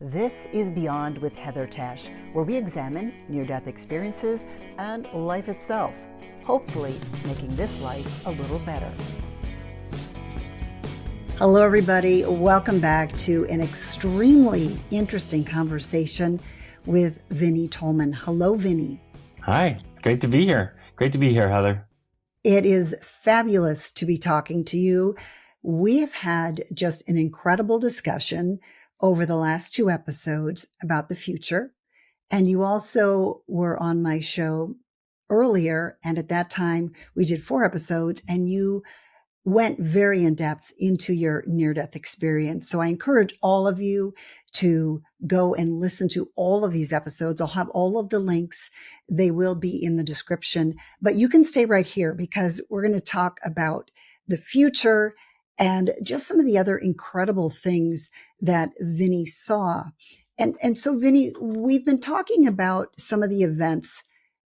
This is Beyond with Heather Tesch, where we examine near-death experiences and life itself, hopefully making this life a little better. Hello, everybody. Welcome back to an extremely interesting conversation with Vinney Tolman. Hello, Vinney. Hi, great to be here. Great to be here, Heather. It is fabulous to be talking to you. We have had just an incredible discussion over the last two episodes about the future. And you also were on my show earlier. And at that time, we did 4 episodes and you went very in depth into your near-death experience. So I encourage all of you to go and listen to all of these episodes. I'll have all of the links. They will be in the description, but you can stay right here because we're going to talk about the future and just some of the other incredible things that Vinney saw. And so, Vinney, we've been talking about some of the events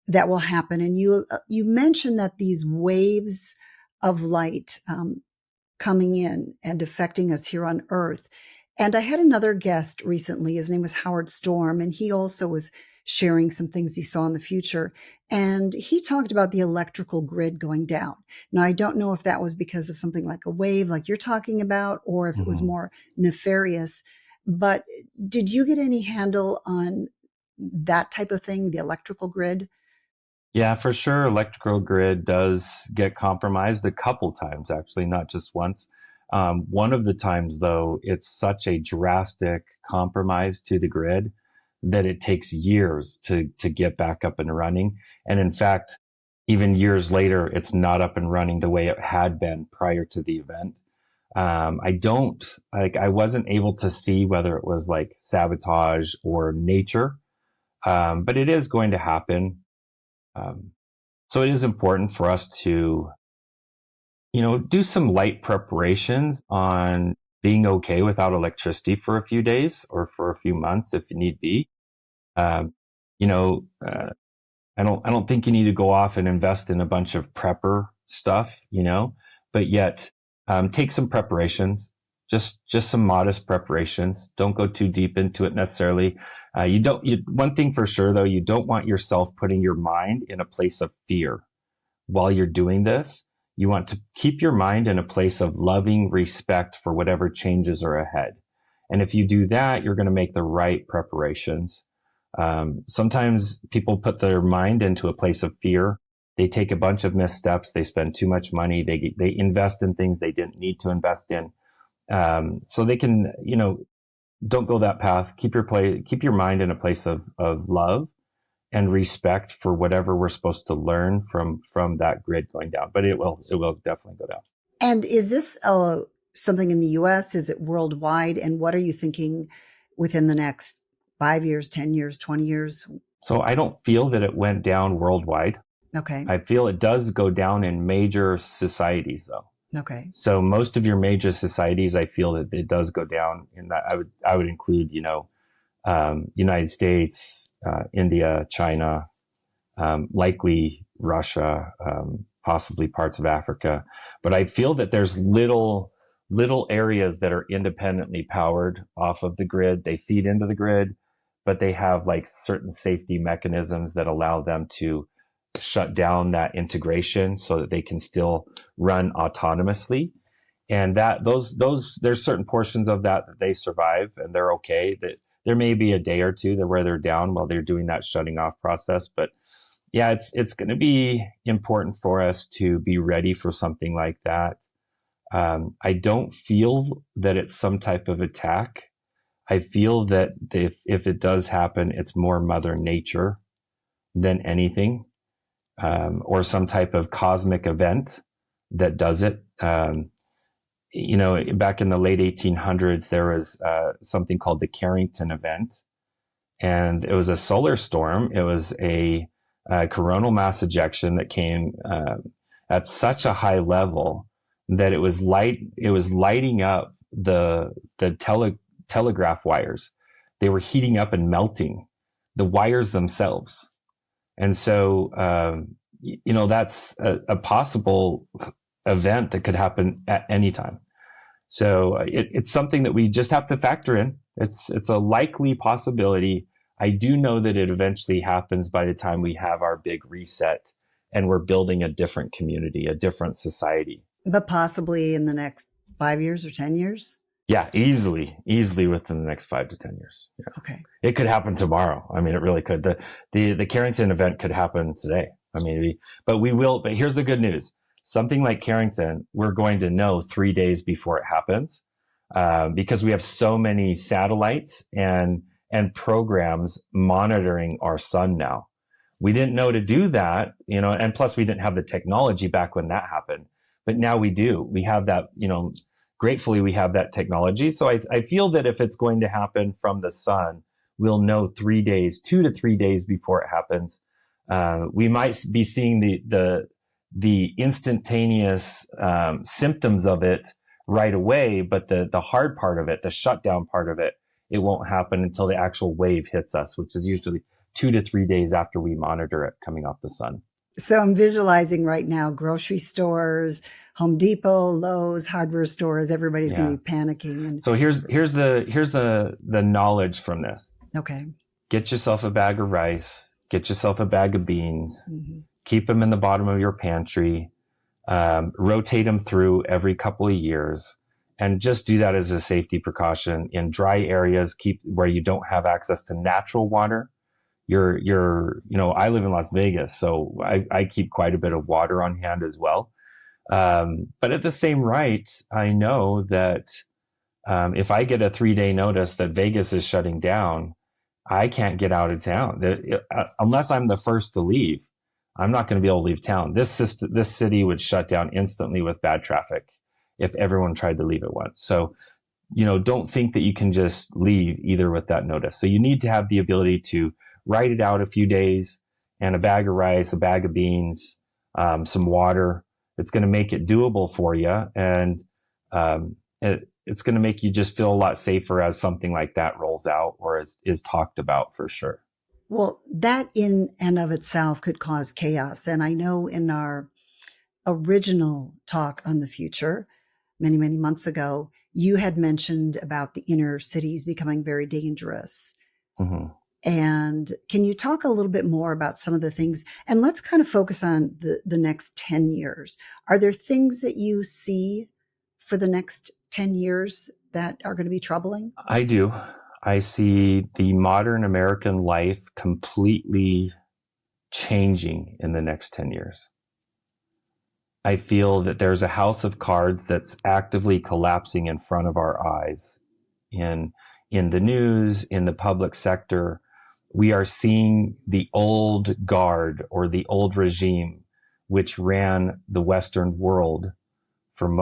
that will happen. And you mentioned that these waves of light coming in and affecting us here on Earth. And I had another guest recently. His name was Howard Storm, and he also was sharing some things he saw in the future. And he talked about the electrical grid going down. Now, I don't know if that was because of something like a wave, like you're talking about, or if it was more nefarious. But did you get any handle on that type of thing, the electrical grid? Yeah, for sure. Electrical grid does get compromised a couple times, actually, not just once. One of the times, though, it's such a drastic compromise to the grid that it takes years to get back up and running. And in fact, even years later, it's not up and running the way it had been prior to the event. I wasn't able to see whether it was like sabotage or nature, but it is going to happen. So it is important for us to, do some light preparations on being okay without electricity for a few days or for a few months if need be. I don't think you need to go off and invest in a bunch of prepper stuff, but yet take some preparations, just some modest preparations. Don't go too deep into it necessarily. One thing for sure though, you don't want yourself putting your mind in a place of fear while you're doing this. You want to keep your mind in a place of loving respect for whatever changes are ahead. And if you do that, you're going to make the right preparations. Sometimes people put their mind into a place of fear. They take a bunch of missteps. They spend too much money. They invest in things they didn't need to invest in. So they can, don't go that path. Keep your mind in a place of love and respect for whatever we're supposed to learn from that grid going down. But it will definitely go down. And is this something in the US? Is it worldwide? And what are you thinking within the next 5 years, 10 years, 20 years? So I don't feel that it went down worldwide. Okay. I feel it does go down in major societies though. Okay. So most of your major societies, I feel that it does go down in that. I would include, United States, India, China, likely Russia, possibly parts of Africa. But I feel that there's little areas that are independently powered off of the grid. They feed into the grid, but they have like certain safety mechanisms that allow them to shut down that integration so that they can still run autonomously. And that there's certain portions of that they survive and they're okay. That there may be a day or two where they're down while they're doing that shutting off process. But yeah, it's going to be important for us to be ready for something like that. I don't feel that it's some type of attack. I feel that if it does happen, it's more Mother Nature than anything, or some type of cosmic event that does it. Back in the late 1800s, there was something called the Carrington event, and it was a solar storm. It was a coronal mass ejection that came at such a high level that it was lighting up the telegraph wires. They were heating up and melting the wires themselves. And so, that's a possible event that could happen at any time. So it's something that we just have to factor in. It's a likely possibility. I do know that it eventually happens by the time we have our big reset and we're building a different community, a different society. But possibly in the next 5 years or 10 years? Yeah, easily within the next 5 to 10 years. Yeah. Okay. It could happen tomorrow. I mean, it really could. The Carrington event could happen today. I mean, but here's the good news. Something like Carrington, we're going to know 3 days before it happens, because we have so many satellites and programs monitoring our sun now. We didn't know to do that, and plus we didn't have the technology back when that happened, but now we do. We have that, gratefully we have that technology. So I feel that if it's going to happen from the sun, we'll know 3 days, 2 to 3 days before it happens. We might be seeing the instantaneous symptoms of it right away, but the hard part of it, the shutdown part of it, it won't happen until the actual wave hits us, which is usually 2 to 3 days after we monitor it coming off the sun. So I'm visualizing right now grocery stores, Home Depot, Lowe's, hardware stores. Everybody's going to be panicking. And so here's the knowledge from this. Okay. Get yourself a bag of rice. Get yourself a bag of beans. Mm-hmm. Keep them in the bottom of your pantry. Rotate them through every couple of years, and just do that as a safety precaution. In dry areas, keep where you don't have access to natural water. I live in Las Vegas, so I keep quite a bit of water on hand as well. But at the same right, I know that if I get a 3-day notice that Vegas is shutting down, I can't get out of town unless I'm the first to leave. I'm not going to be able to leave town. This city would shut down instantly with bad traffic if everyone tried to leave at once. So, don't think that you can just leave either with that notice. So you need to have the ability to write it out a few days, and a bag of rice, a bag of beans, some water. It's going to make it doable for you. And it's going to make you just feel a lot safer as something like that rolls out or is talked about for sure. Well, that in and of itself could cause chaos. And I know in our original talk on the future, many, many months ago, you had mentioned about the inner cities becoming very dangerous. Mm-hmm. And can you talk a little bit more about some of the things? And let's kind of focus on the next 10 years. Are there things that you see for the next 10 years that are going to be troubling? I do. I see the modern American life completely changing in the next 10 years. I feel that there's a house of cards that's actively collapsing in front of our eyes. In the news, in the public sector, we are seeing the old guard or the old regime, which ran the Western world for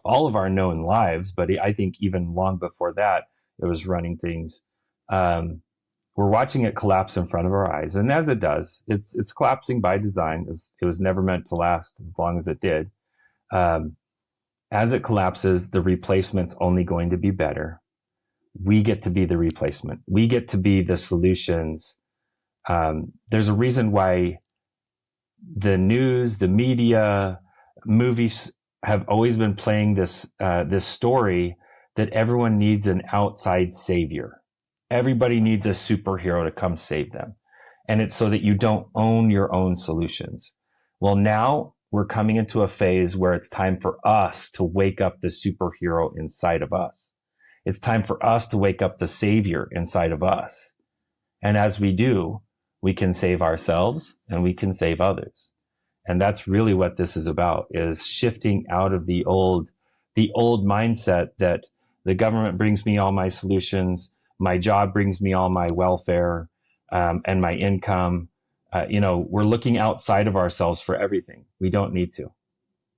all of our known lives, but I think even long before that, it was running things. We're watching it collapse in front of our eyes, and as it does, it's collapsing by design. It was never meant to last as long as it did. As it collapses, the replacement's only going to be better. We get to be the replacement. We get to be the solutions. There's a reason why the news, the media, movies have always been playing this story that everyone needs an outside savior. Everybody needs a superhero to come save them. And it's so that you don't own your own solutions. Well, now we're coming into a phase where it's time for us to wake up the superhero inside of us. It's time for us to wake up the savior inside of us. And as we do, we can save ourselves and we can save others. And that's really what this is about, is shifting out of the old mindset that the government brings me all my solutions, my job brings me all my welfare, and my income. We're looking outside of ourselves for everything. We don't need to.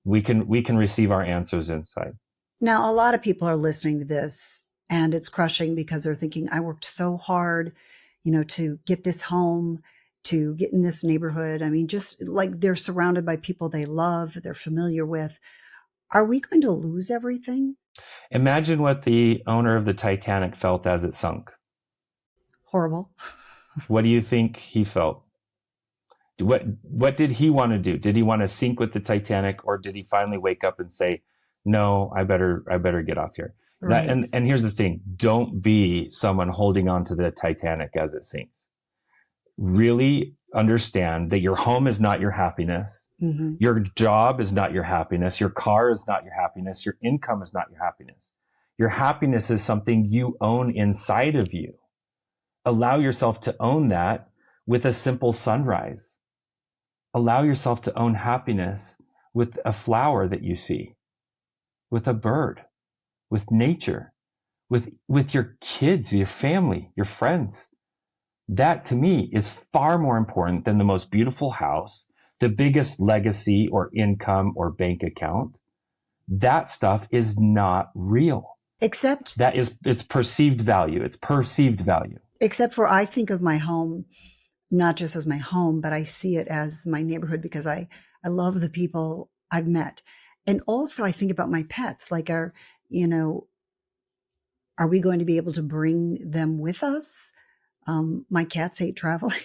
We can receive our answers inside. Now, a lot of people are listening to this and it's crushing because they're thinking, I worked so hard, to get this home, to get in this neighborhood. I mean, just like they're surrounded by people they love, they're familiar with. Are we going to lose everything? Imagine what the owner of the Titanic felt as it sunk. Horrible. What do you think he felt? What did he want to do? Did he want to sink with the Titanic, or did he finally wake up and say, no, I better get off here? Right. And here's the thing. Don't be someone holding on to the Titanic as it sinks. Really understand that your home is not your happiness. Mm-hmm. Your job is not your happiness. Your car is not your happiness. Your income is not your happiness. Your happiness is something you own inside of you. Allow yourself to own that with a simple sunrise. Allow yourself to own happiness with a flower that you see, with a bird, with nature, with your kids, your family, your friends. That to me is far more important than the most beautiful house, the biggest legacy or income or bank account. That stuff is not real. Except It's perceived value. It's perceived value. except for I think of my home not just as my home, but I see it as my neighborhood because I love the people I've met. And also I think about my pets, like you know, are we going to be able to bring them with us? My cats hate traveling.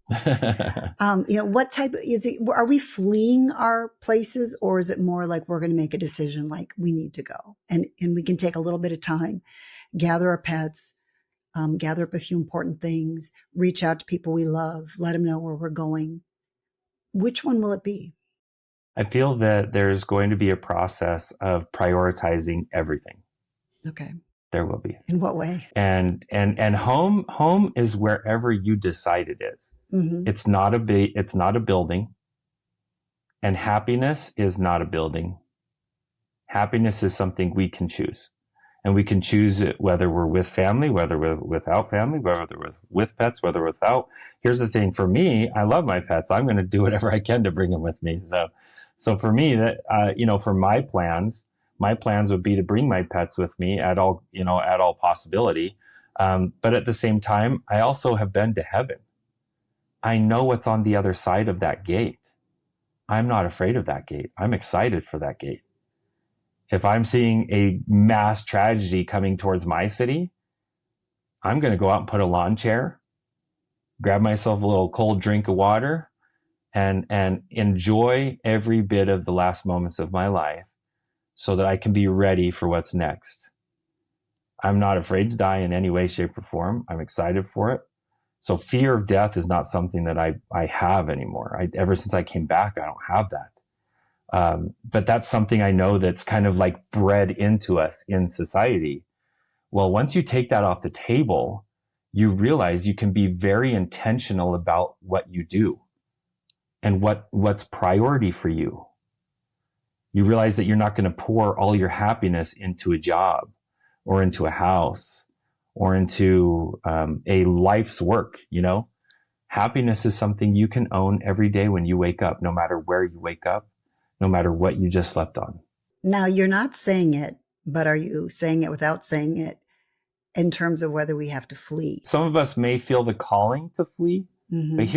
What type is it? Are we fleeing our places, or is it more like we're going to make a decision like we need to go and we can take a little bit of time, gather our pets, gather up a few important things, reach out to people we love, let them know where we're going. Which one will it be? I feel that there's going to be a process of prioritizing everything. Okay. There will be. In what way? And home is wherever you decide it is. Mm-hmm. It's not a building. And happiness is not a building. Happiness is something we can choose. And we can choose it whether we're with family, whether we're without family, whether we're with pets, whether without. Here's the thing. For me, I love my pets. I'm going to do whatever I can to bring them with me. So for me, that for my plans would be to bring my pets with me at all possibility. But at the same time, I also have been to heaven. I know what's on the other side of that gate. I'm not afraid of that gate. I'm excited for that gate. If I'm seeing a mass tragedy coming towards my city, I'm going to go out and put a lawn chair, grab myself a little cold drink of water, and enjoy every bit of the last moments of my life so that I can be ready for what's next. I'm not afraid to die in any way, shape, or form. I'm excited for it. So fear of death is not something that I have anymore. Ever since I came back, I don't have that. But that's something I know that's kind of like bred into us in society. Well, once you take that off the table, you realize you can be very intentional about what you do and what's priority for you. You realize that you're not going to pour all your happiness into a job or into a house or into a life's work. Happiness is something you can own every day when you wake up, no matter where you wake up, no matter what you just slept on. Now, you're not saying it, but are you saying it without saying it in terms of whether we have to flee? Some of us may feel the calling to flee, Mm-hmm. but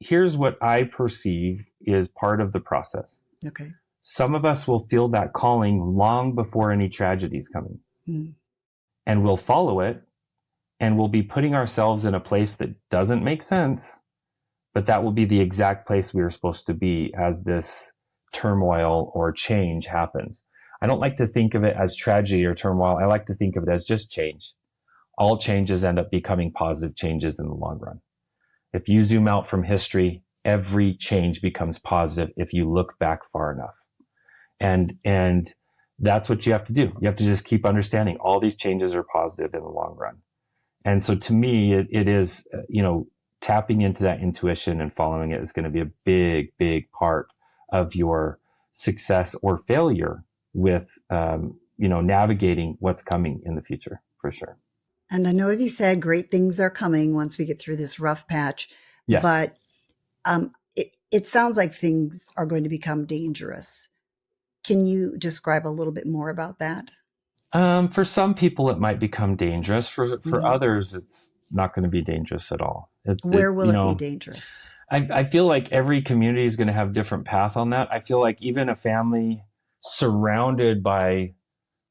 here's what I perceive is part of the process. Okay. Some of us will feel that calling long before any tragedy is coming. Mm. And we'll follow it, and we'll be putting ourselves in a place that doesn't make sense, but that will be the exact place we are supposed to be as this turmoil or change happens. I don't like to think of it as tragedy or turmoil. I like to think of it as just change. All changes end up becoming positive changes in the long run. If you zoom out from history, every change becomes positive if you look back far enough. And that's what you have to do. You have to just keep understanding all these changes are positive in the long run. And so to me, it is, tapping into that intuition and following it is going to be a big, big part of your success or failure with, navigating what's coming in the future, for sure. And I know, as you said, great things are coming once we get through this rough patch. Yes. But it sounds like things are going to become dangerous. Can you describe a little bit more about that? For some people, it might become dangerous. For others, it's not going to be dangerous at all. Where will it be dangerous? I feel like every community is going to have different path on that. I feel like even a family surrounded by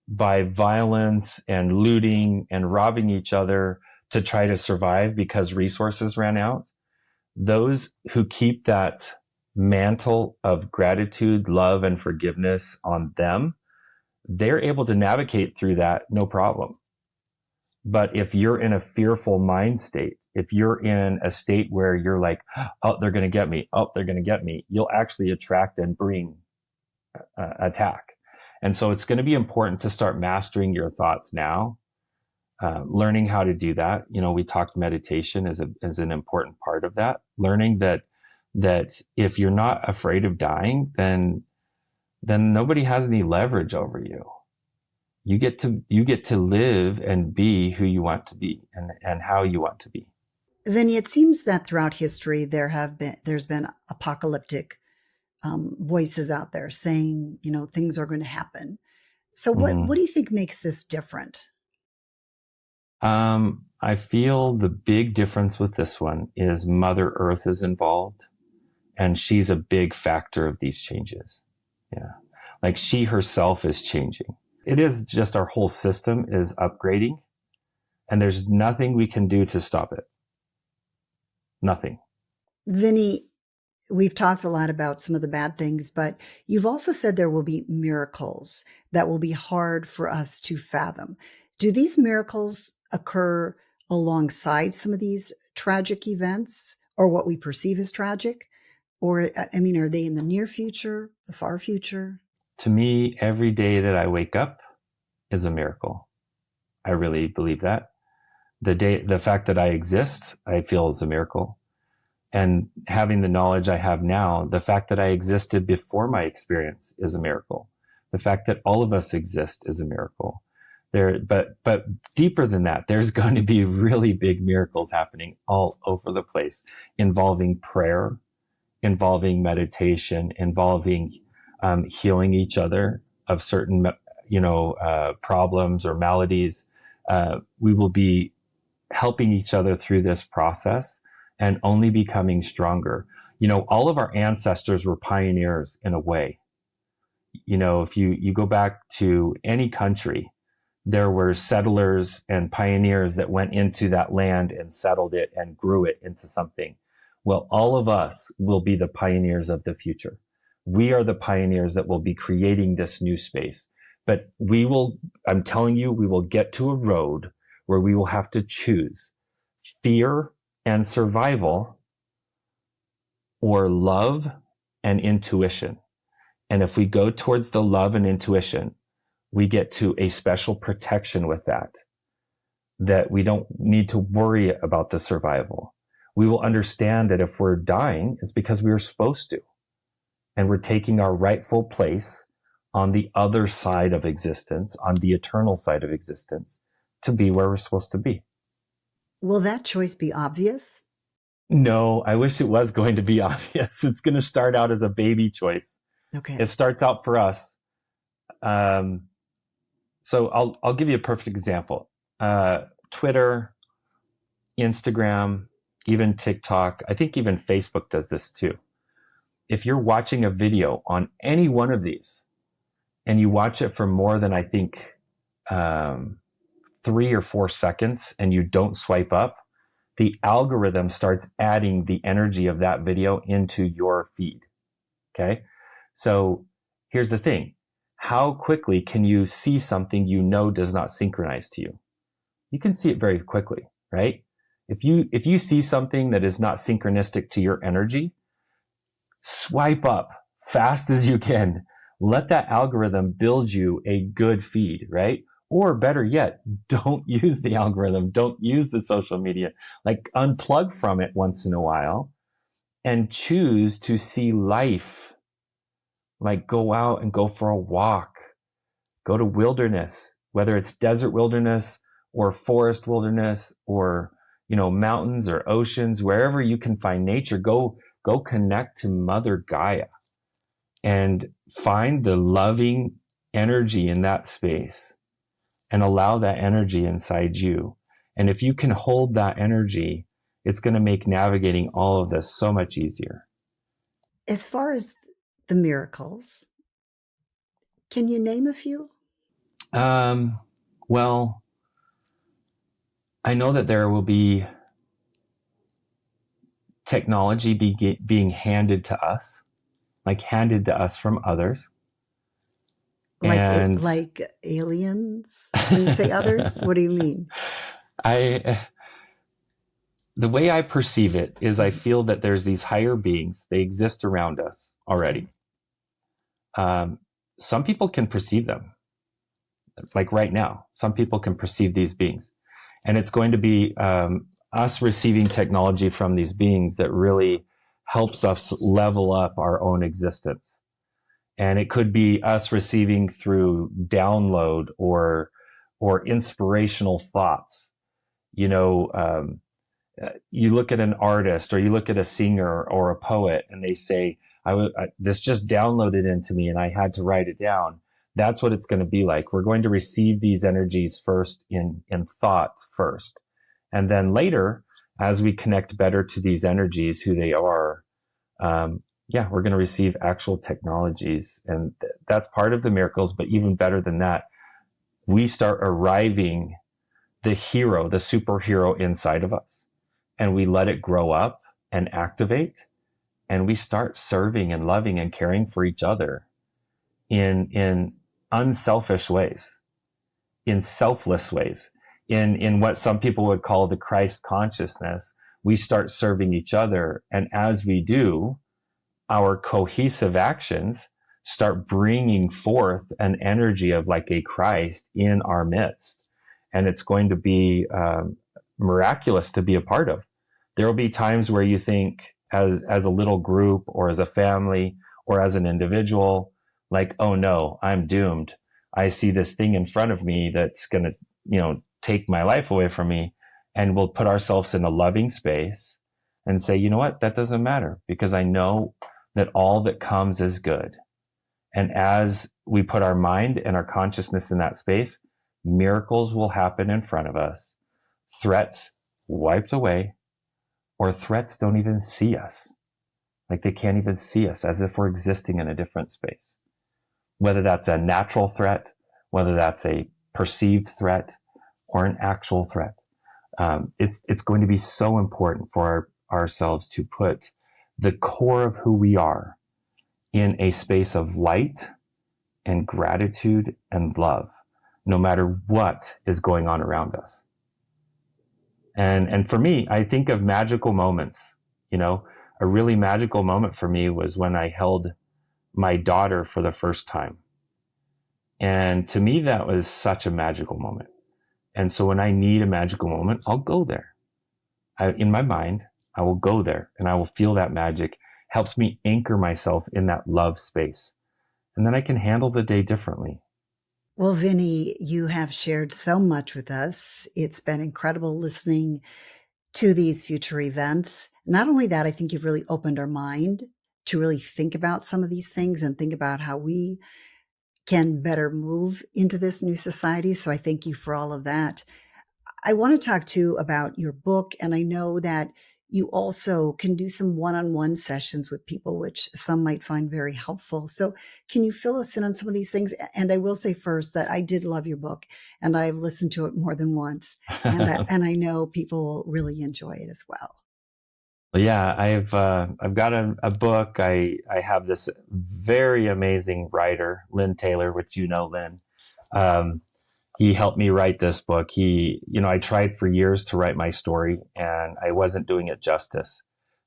violence and looting and robbing each other to try to survive because resources ran out, those who keep that mantle of gratitude, love, and forgiveness on them, they're able to navigate through that, no problem. But if you're in a fearful mind state, if you're in a state where you're like, oh, they're going to get me, oh, they're going to get me, you'll actually attract and bring attack. And so it's going to be important to start mastering your thoughts now, learning how to do that. You know, we talked meditation as an important part of that. Learning that if you're not afraid of dying, then nobody has any leverage over you. You get to live and be who you want to be and how you want to be. Vinney, it seems that throughout history there's been apocalyptic voices out there saying, you know, things are going to happen. So what do you think makes this different? I feel the big difference with this one is Mother Earth is involved, and she's a big factor of these changes. Yeah. Like she herself is changing. It is just our whole system is upgrading, and there's nothing we can do to stop it. Nothing. Vinney, we've talked a lot about some of the bad things, but you've also said there will be miracles that will be hard for us to fathom. Do these miracles occur alongside some of these tragic events or what we perceive as tragic? Or, I mean, are they in the near future, the far future? To me, every day that I wake up is a miracle. I really believe that. The fact that I exist, I feel is a miracle. And having the knowledge I have now, the fact that I existed before my experience is a miracle. The fact that all of us exist is a miracle. But deeper than that, there's going to be really big miracles happening all over the place, involving prayer, involving meditation, involving healing each other of certain, problems or maladies. We will be helping each other through this process and only becoming stronger. You know, all of our ancestors were pioneers in a way. You know, if you go back to any country, there were settlers and pioneers that went into that land and settled it and grew it into something. Well, all of us will be the pioneers of the future. We are the pioneers that will be creating this new space. But I'm telling you, we will get to a road where we will have to choose fear and survival or love and intuition. And if we go towards the love and intuition, we get to a special protection with that we don't need to worry about the survival. We will understand that if we're dying, it's because we were supposed to. And we're taking our rightful place on the other side of existence, on the eternal side of existence, to be where we're supposed to be. Will that choice be obvious? No, I wish it was going to be obvious. It's going to start out as a baby choice. Okay. It starts out for us. So I'll give you a perfect example. Twitter, Instagram, even TikTok, I think even Facebook does this too. If you're watching a video on any one of these and you watch it for more than, I think, 3 or 4 seconds and you don't swipe up, the algorithm starts adding the energy of that video into your feed. Okay. So here's the thing. How quickly can you see something you know does not synchronize to you? You can see it very quickly, right? If you see something that is not synchronistic to your energy, swipe up fast as you can. Let that algorithm build you a good feed, right? Or better yet, don't use the algorithm. Don't use the social media. Like unplug from it once in a while and choose to see life. Like go out and go for a walk. Go to wilderness, whether it's desert wilderness or forest wilderness or, mountains or oceans, wherever you can find nature, go connect to Mother Gaia and find the loving energy in that space and allow that energy inside you. And if you can hold that energy, it's going to make navigating all of this so much easier. As far as the miracles, can you name a few? Well, I know that there will be technology being handed to us from others. And like aliens? When you say others, what do you mean? I, the way I perceive it is I Mhm. feel that there's these higher beings. They exist around us Okay. already. Um, some people can perceive them, like right now. Some people can perceive these beings, and it's going to be us receiving technology from these beings that really helps us level up our own existence. And it could be us receiving through download or inspirational thoughts. You know, you look at an artist or you look at a singer or a poet and they say, this just downloaded into me and I had to write it down. That's what it's going to be like. We're going to receive these energies first in thought first. And then later, as we connect better to these energies, who they are, yeah, we're going to receive actual technologies. And that's part of the miracles. But even better than that, we start arriving the hero, the superhero inside of us, and we let it grow up and activate, and we start serving and loving and caring for each other in unselfish ways, in selfless ways, in what some people would call the Christ consciousness. We start serving each other, and as we do, our cohesive actions start bringing forth an energy of like a Christ in our midst. And it's going to be miraculous to be a part of. There will be times where you think as a little group or as a family or as an individual, like, oh no, I'm doomed. I see this thing in front of me that's going to, take my life away from me. And we'll put ourselves in a loving space and say, you know what, that doesn't matter because I know that all that comes is good. And as we put our mind and our consciousness in that space, miracles will happen in front of us. Threats wiped away, or threats don't even see us. Like they can't even see us, as if we're existing in a different space. Whether that's a natural threat, whether that's a perceived threat, or an actual threat. It's going to be so important for ourselves to put the core of who we are in a space of light and gratitude and love, no matter what is going on around us. And for me, I think of magical moments. A really magical moment for me was when I held my daughter for the first time. And to me, that was such a magical moment. And so when I need a magical moment, I'll go there. In my mind, I will go there and I will feel that magic. Helps me anchor myself in that love space. And then I can handle the day differently. Well, Vinney, you have shared so much with us. It's been incredible listening to these future events. Not only that, I think you've really opened our mind to really think about some of these things and think about how we can better move into this new society. So I thank you for all of that. I want to talk too about your book, and I know that you also can do some one-on-one sessions with people, which some might find very helpful. So can you fill us in on some of these things? And I will say first that I did love your book, and I've listened to it more than once, and I know people will really enjoy it as well. Yeah, I've got a book. I have this very amazing writer, Lynn Taylor, which Lynn. He helped me write this book. I tried for years to write my story and I wasn't doing it justice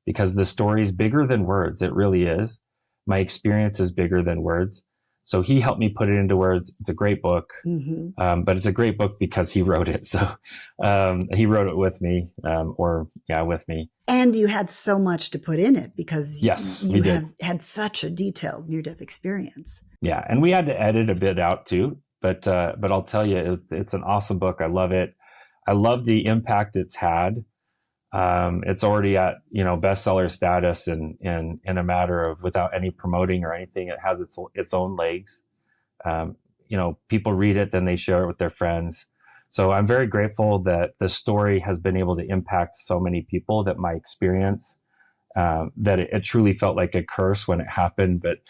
because the story is bigger than words. It really is. My experience is bigger than words. So he helped me put it into words. It's a great book, but it's a great book because he wrote it. So he wrote it with me, with me. And you had so much to put in it because yes, you have had such a detailed near-death experience. Yeah, and we had to edit a bit out too. But I'll tell you, it's an awesome book. I love it. I love the impact it's had. It's already at bestseller status in a matter of without any promoting or anything. It has its own legs. People read it, then they share it with their friends. So I'm very grateful that the story has been able to impact so many people. That my experience, that it truly felt like a curse when it happened, but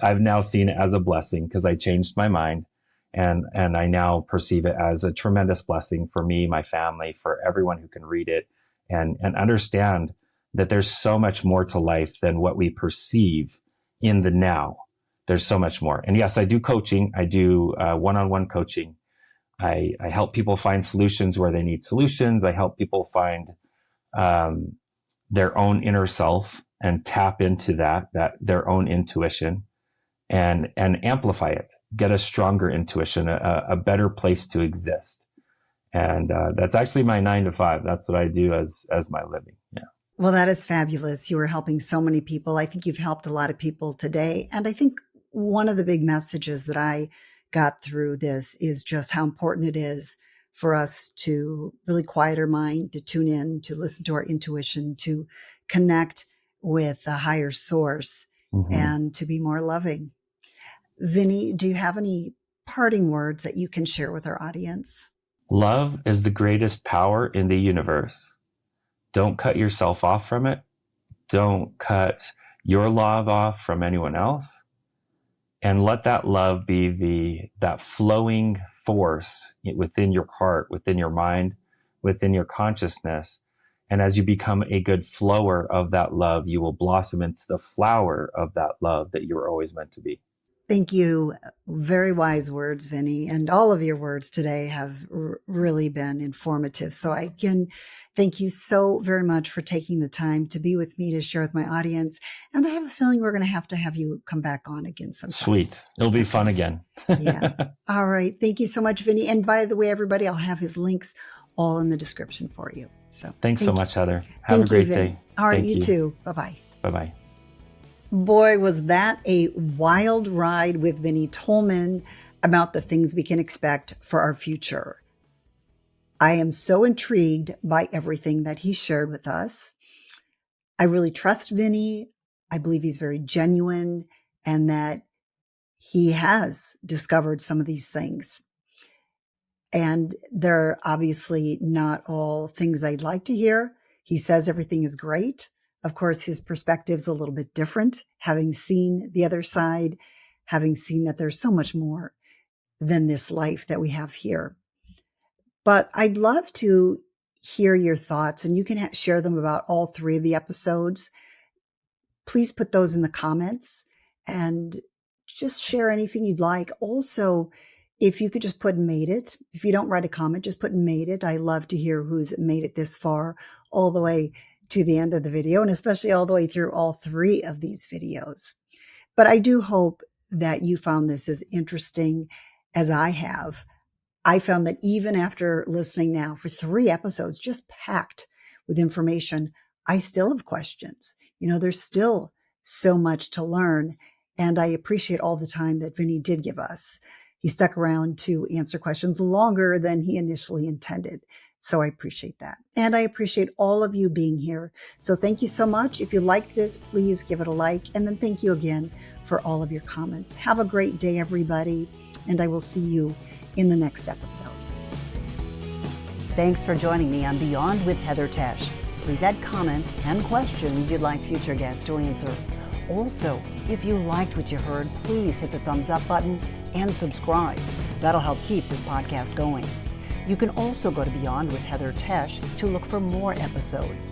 I've now seen it as a blessing because I changed my mind. And I now perceive it as a tremendous blessing for me, my family, for everyone who can read it and understand that there's so much more to life than what we perceive in the now. there's so much more. And yes, I do coaching. I do one-on-one coaching. I help people find solutions where they need solutions. I help people find their own inner self and tap into that their own intuition and amplify it, get a stronger intuition, a better place to exist. And that's actually my 9 to 5. That's what I do as my living. Yeah. Well, that is fabulous. You are helping so many people. I think you've helped a lot of people today. And I think one of the big messages that I got through this is just how important it is for us to really quiet our mind, to tune in, to listen to our intuition, to connect with a higher source, and to be more loving. Vinney, do you have any parting words that you can share with our audience? Love is the greatest power in the universe. Don't cut yourself off from it. Don't cut your love off from anyone else. And let that love be that flowing force within your heart, within your mind, within your consciousness. And as you become a good flower of that love, you will blossom into the flower of that love that you were always meant to be. Thank you. Very wise words, Vinney. And all of your words today have really been informative. So again, thank you so very much for taking the time to be with me, to share with my audience. And I have a feeling we're going to have you come back on again sometime. Sweet. It'll be fun again. Yeah. All right. Thank you so much, Vinney. And by the way, everybody, I'll have his links all in the description for you. So thanks so much, Heather. Have a great day. All right. You too. Bye-bye. Bye-bye. Boy, was that a wild ride with Vinney Tolman about the things we can expect for our future. I am so intrigued by everything that he shared with us. I really trust Vinney. I believe he's very genuine and that he has discovered some of these things. And they're obviously not all things I'd like to hear. He says everything is great. Of course, his perspective's a little bit different, having seen the other side, having seen that there's so much more than this life that we have here. But I'd love to hear your thoughts, and you can share them about all 3 of the episodes. Please put those in the comments and just share anything you'd like. Also, if you could just put made it. If you don't write a comment, just put made it. I love to hear who's made it this far, all the way to the end of the video, and especially all the way through all 3 of these videos. But I do hope that you found this as interesting as I have. I found that even after listening now for 3 episodes, just packed with information, I still have questions. There's still so much to learn. And I appreciate all the time that Vinney did give us. He stuck around to answer questions longer than he initially intended. So I appreciate that. And I appreciate all of you being here. So thank you so much. If you liked this, please give it a like. And then thank you again for all of your comments. Have a great day, everybody. And I will see you in the next episode. Thanks for joining me on Beyond with Heather Tesch. Please add comments and questions you'd like future guests to answer. Also, if you liked what you heard, please hit the thumbs up button and subscribe. That'll help keep this podcast going. You can also go to Beyond with Heather Tesch to look for more episodes.